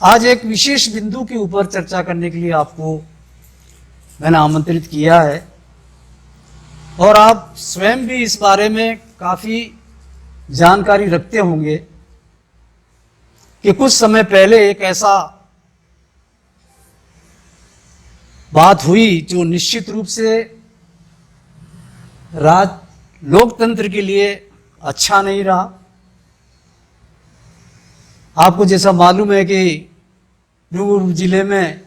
आज एक विशेष बिंदु के ऊपर चर्चा करने के लिए आपको मैंने आमंत्रित किया है और आप स्वयं भी इस बारे में काफी जानकारी रखते होंगे कि कुछ समय पहले एक ऐसा बात हुई जो निश्चित रूप से लोकतंत्र के लिए अच्छा नहीं रहा। आपको जैसा मालूम है कि डूंगरपुर जिले में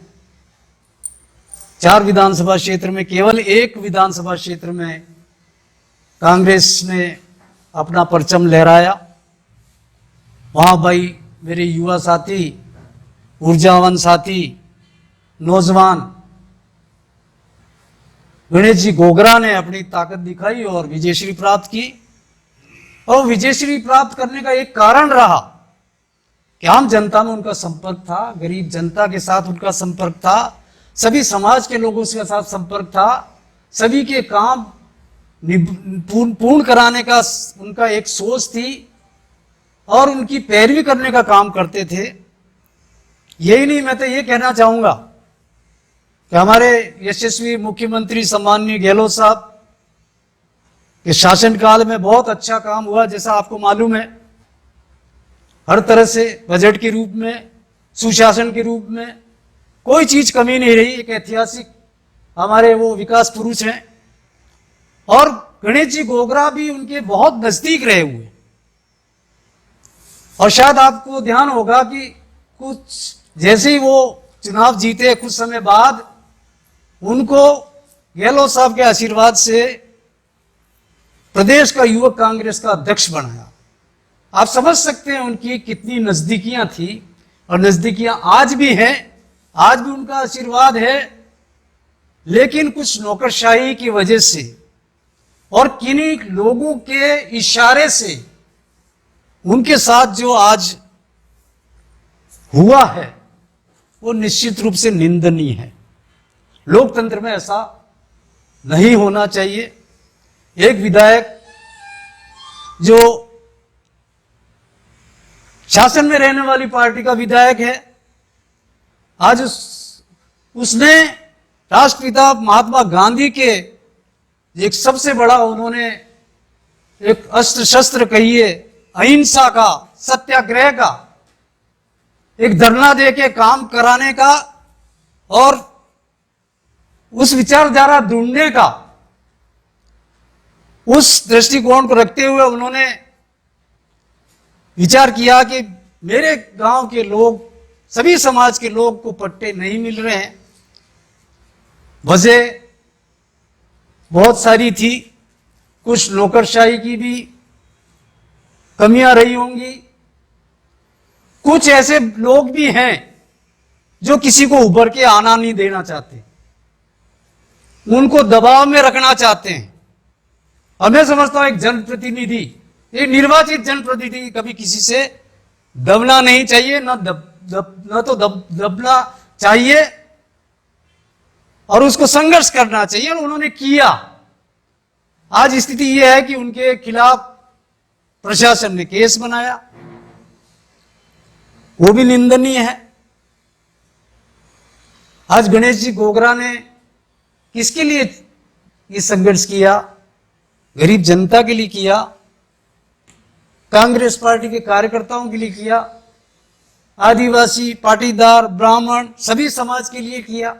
4 विधानसभा क्षेत्र में केवल एक विधानसभा क्षेत्र में कांग्रेस ने अपना परचम लहराया। वहां भाई मेरे युवा साथी, ऊर्जावान साथी, नौजवान गणेश जी गोगरा ने अपनी ताकत दिखाई और विजयश्री प्राप्त की। और विजयश्री प्राप्त करने का एक कारण रहा कि आम जनता में उनका संपर्क था, गरीब जनता के साथ उनका संपर्क था, सभी समाज के लोगों के साथ संपर्क था, सभी के काम पूर्ण कराने का उनका एक सोच थी और उनकी पैरवी करने का काम करते थे। यही नहीं, मैं तो ये कहना चाहूंगा कि हमारे यशस्वी मुख्यमंत्री सम्माननीय गहलोत साहब के शासनकाल में बहुत अच्छा काम हुआ। जैसा आपको मालूम है, हर तरह से बजट के रूप में, सुशासन के रूप में कोई चीज कमी नहीं रही। एक ऐतिहासिक हमारे वो विकास पुरुष हैं और गणेश जी गोगरा भी उनके बहुत नजदीक रहे हुए। और शायद आपको ध्यान होगा कि कुछ जैसे ही वो चुनाव जीते कुछ समय बाद उनको गहलोत साहब के आशीर्वाद से प्रदेश का युवक कांग्रेस का अध्यक्ष बनाया। आप समझ सकते हैं उनकी कितनी नजदीकियां थी और नजदीकियां आज भी हैं, आज भी उनका आशीर्वाद है। लेकिन कुछ नौकरशाही की वजह से और किन्हीं लोगों के इशारे से उनके साथ जो आज हुआ है वो निश्चित रूप से निंदनीय है। लोकतंत्र में ऐसा नहीं होना चाहिए। एक विधायक जो शासन में रहने वाली पार्टी का विधायक है, आज उसने राष्ट्रपिता महात्मा गांधी के एक सबसे बड़ा उन्होंने एक अस्त्र शस्त्र कहिए अहिंसा का, सत्याग्रह का, एक धरना दे के काम कराने का और उस विचारधारा ढूंढने का, उस दृष्टिकोण को रखते हुए उन्होंने विचार किया कि मेरे गांव के लोग, सभी समाज के लोग को पट्टे नहीं मिल रहे हैं। वजह बहुत सारी थी, कुछ नौकरशाही की भी कमियां रही होंगी, कुछ ऐसे लोग भी हैं जो किसी को उभर के आना नहीं देना चाहते, उनको दबाव में रखना चाहते हैं। और मैं समझता हूं एक जनप्रतिनिधि, एक निर्वाचित जनप्रतिनिधि कभी किसी से दबना नहीं चाहिए, न तो दबना चाहिए और उसको संघर्ष करना चाहिए। और उन्होंने किया। आज स्थिति यह है कि उनके खिलाफ प्रशासन ने केस बनाया, वो भी निंदनीय है। आज गणेश जी गोगरा ने किसके लिए ये संघर्ष किया? गरीब जनता के लिए किया, कांग्रेस पार्टी के कार्यकर्ताओं के लिए किया, आदिवासी, पाटीदार, ब्राह्मण, सभी समाज के लिए किया।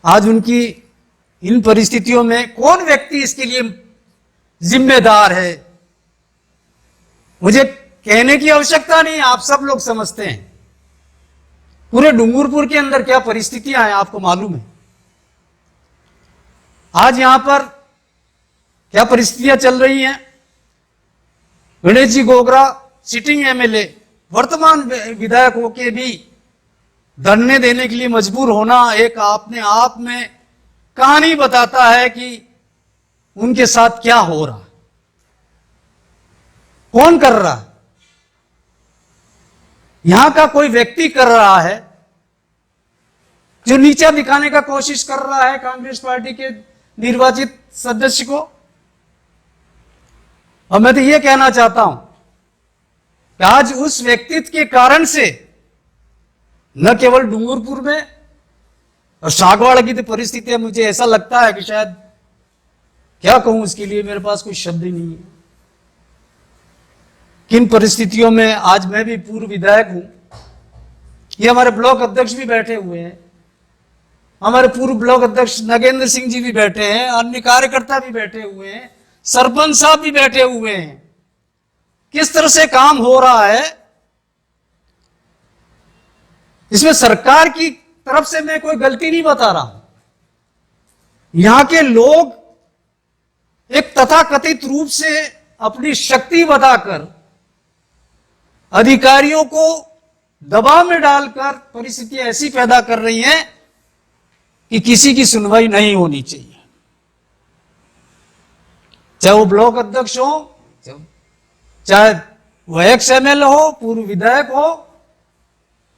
आज उनकी इन परिस्थितियों में कौन व्यक्ति इसके लिए जिम्मेदार है, मुझे कहने की आवश्यकता नहीं, आप सब लोग समझते हैं। पूरे डूंगरपुर के अंदर क्या परिस्थितियां हैं आपको मालूम है। आज यहां पर क्या परिस्थितियां चल रही हैं। गणेश जी गोगरा सिटिंग एमएलए, वर्तमान विधायक होके भी धरने देने के लिए मजबूर होना एक अपने आप में कहानी बताता है कि उनके साथ क्या हो रहा है, कौन कर रहा है। यहां का कोई व्यक्ति कर रहा है जो नीचा दिखाने का कोशिश कर रहा है कांग्रेस पार्टी के निर्वाचित सदस्य को। और मैं तो यह कहना चाहता हूं कि आज उस व्यक्तित्व के कारण से न केवल डूंगरपुर में और सागवाड़ा की तो परिस्थिति है, मुझे ऐसा लगता है कि शायद क्या कहूं इसके लिए, मेरे पास कोई शब्द ही नहीं है। किन परिस्थितियों में आज मैं भी पूर्व विधायक हूं, ये हमारे ब्लॉक अध्यक्ष भी बैठे हुए हैं, हमारे पूर्व ब्लॉक अध्यक्ष नगेंद्र सिंह जी भी बैठे हैं, अन्य कार्यकर्ता भी बैठे हुए हैं, सरपंच साहब भी बैठे हुए हैं। किस तरह से काम हो रहा है, इसमें सरकार की तरफ से मैं कोई गलती नहीं बता रहा हूं। यहां के लोग एक तथाकथित रूप से अपनी शक्ति बताकर अधिकारियों को दबाव में डालकर परिस्थितियां ऐसी पैदा कर रही हैं कि किसी की सुनवाई नहीं होनी चाहिए, चाहे वो ब्लॉक अध्यक्ष हो, चाहे वो एक्स एमएलए हो, पूर्व विधायक हो,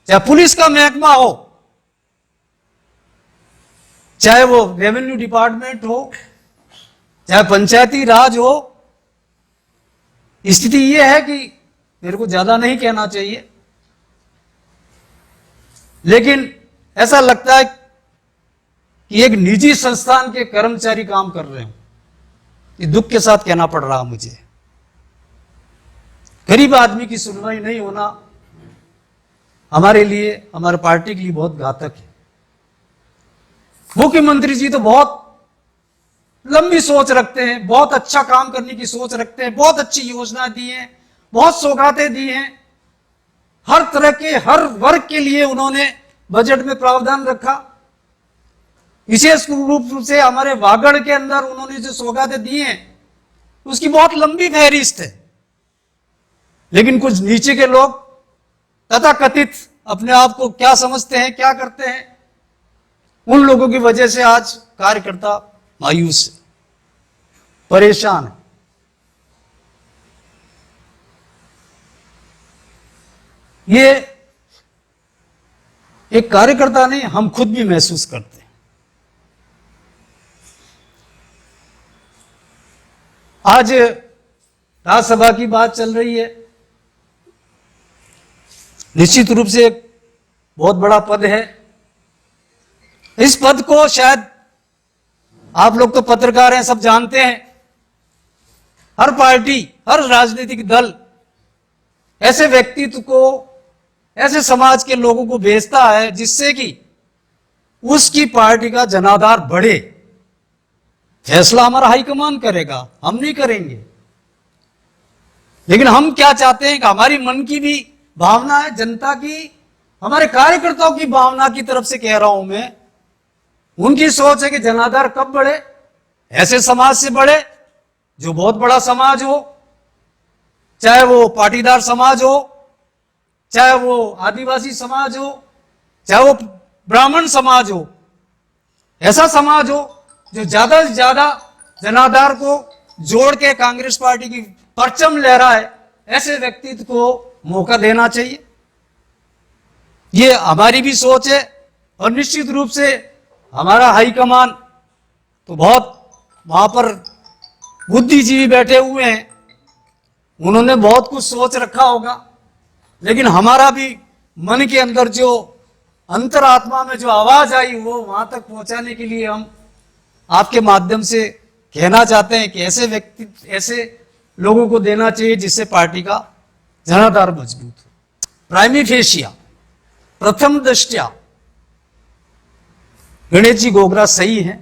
चाहे पुलिस का महकमा हो, चाहे वो रेवेन्यू डिपार्टमेंट हो, चाहे पंचायती राज हो। स्थिति यह है कि मेरे को ज्यादा नहीं कहना चाहिए, लेकिन ऐसा लगता है कि एक निजी संस्थान के कर्मचारी काम कर रहे हैं। ये दुख के साथ कहना पड़ रहा मुझे। गरीब आदमी की सुनवाई नहीं होना हमारे लिए, हमारे पार्टी के लिए बहुत घातक है। मुख्यमंत्री जी तो बहुत लंबी सोच रखते हैं, बहुत अच्छा काम करने की सोच रखते हैं, बहुत अच्छी योजना दी है, बहुत सौगातें दी हैं, हर तरह के हर वर्ग के लिए उन्होंने बजट में प्रावधान रखा। विशेष रूप से हमारे वागड़ के अंदर उन्होंने जो सौगातें दी हैं उसकी बहुत लंबी फहरिस्त है, लेकिन कुछ नीचे के लोग तथाकथित अपने आप को क्या समझते हैं, क्या करते हैं, उन लोगों की वजह से आज कार्यकर्ता मायूस है, परेशान है। ये एक कार्यकर्ता नहीं, हम खुद भी महसूस करते हैं। आज राज्यसभा की बात चल रही है, निश्चित रूप से एक बहुत बड़ा पद है। इस पद को शायद आप लोग तो पत्रकार हैं, सब जानते हैं, हर पार्टी, हर राजनीतिक दल ऐसे व्यक्तित्व को, ऐसे समाज के लोगों को भेजता है जिससे कि उसकी पार्टी का जनाधार बढ़े। फैसला हमारा हाईकमान करेगा, हम नहीं करेंगे, लेकिन हम क्या चाहते हैं कि हमारी मन की भी भावना है, जनता की, हमारे कार्यकर्ताओं की भावना की तरफ से कह रहा हूं मैं। उनकी सोच है कि जनाधार कब बढ़े, ऐसे समाज से बढ़े जो बहुत बड़ा समाज हो, चाहे वो पाटीदार समाज हो, चाहे वो आदिवासी समाज हो, चाहे वो ब्राह्मण समाज हो, ऐसा समाज हो जो ज्यादा से ज्यादा जनाधार को जोड़ के कांग्रेस पार्टी की परचम लहराए। ऐसे व्यक्तित्व को मौका देना चाहिए, ये हमारी भी सोच है। और निश्चित रूप से हमारा हाईकमान तो बहुत वहां पर बुद्धिजीवी बैठे हुए हैं, उन्होंने बहुत कुछ सोच रखा होगा, लेकिन हमारा भी मन के अंदर जो अंतरात्मा में जो आवाज आई वो वहां तक पहुंचाने के लिए हम आपके माध्यम से कहना चाहते हैं कि ऐसे व्यक्ति, ऐसे लोगों को देना चाहिए जिससे पार्टी का जनाधार मजबूत हो। प्राइमी फेशिया, प्रथम दृष्टया गणेश जी गोगरा सही है।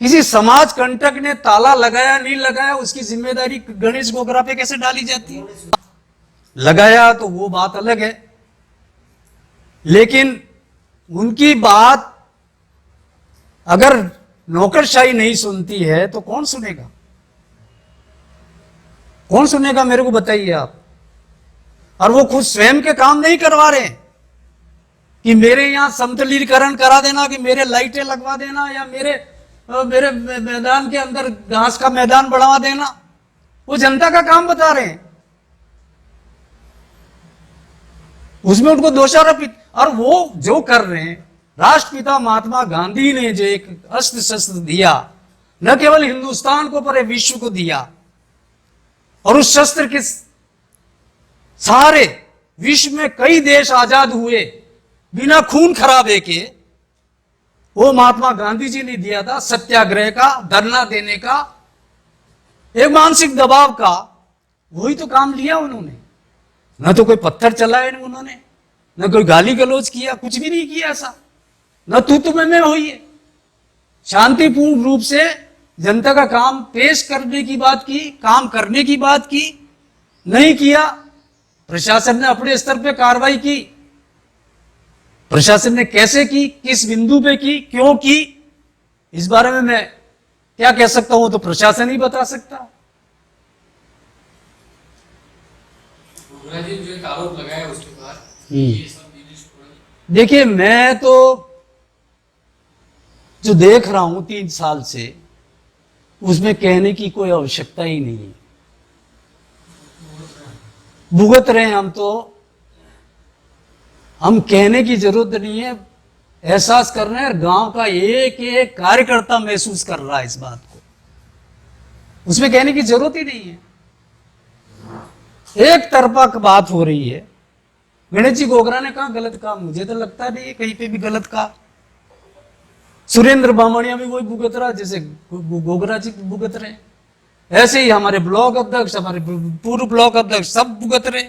किसी समाज कंटक ने ताला लगाया नहीं लगाया उसकी जिम्मेदारी गणेश गोगरा पे कैसे डाली जाती है? लगाया तो वो बात अलग है, लेकिन उनकी बात अगर नौकरशाही नहीं सुनती है तो कौन सुनेगा? कौन सुनेगा मेरे को बताइए आप। और वो खुद स्वयं के काम नहीं करवा रहे कि मेरे यहां समतलीकरण करा देना, कि मेरे लाइटें लगवा देना, या मेरे मैदान के अंदर घास का मैदान बढ़वा देना। वो जनता का काम बता रहे हैं, उसमें उनको दोषारोपित। और वो जो कर रहे हैं, राष्ट्रपिता महात्मा गांधी ने जो एक अस्त्र शस्त्र दिया, न केवल हिंदुस्तान को पर विश्व को दिया, और उस शस्त्र सारे विश्व में कई देश आजाद हुए बिना खून खराबे के, वो महात्मा गांधी जी ने दिया था सत्याग्रह का, धरना देने का, एक मानसिक दबाव का, वही तो काम लिया उन्होंने। न तो कोई पत्थर चलाए उन्होंने, न कोई गाली गलौज किया, कुछ भी नहीं किया ऐसा, न तू तुम्हें में हुई है। शांतिपूर्ण रूप से जनता का काम पेश करने की बात की, काम करने की बात की, नहीं किया। प्रशासन ने अपने स्तर पे कार्रवाई की, प्रशासन ने कैसे की, किस बिंदु पे की, क्यों की, इस बारे में मैं क्या कह सकता हूं, तो प्रशासन ही बता सकता। जी जो एक आरोप लगाया उसके बाद ये सब देखिए, मैं तो जो देख रहा हूं 3 साल से, उसमें कहने की कोई आवश्यकता ही नहीं है। भुगत रहे हैं हम, तो हम कहने की जरूरत नहीं है, एहसास कर रहे हैं। गांव का एक एक कार्यकर्ता महसूस कर रहा है इस बात को, उसमें कहने की जरूरत ही नहीं है। एक तरफा बात हो रही है। गणेश जी गोगरा ने कहा गलत कहा, मुझे तो लगता नहीं है कहीं पे भी गलत कहा। सुरेंद्र बामणिया भी वही भुगत रहा जैसे गोगरा जी भुगत रहे, ऐसे ही हमारे ब्लॉक अध्यक्ष, हमारे पूर्व ब्लॉक अध्यक्ष सब भुगत रहे।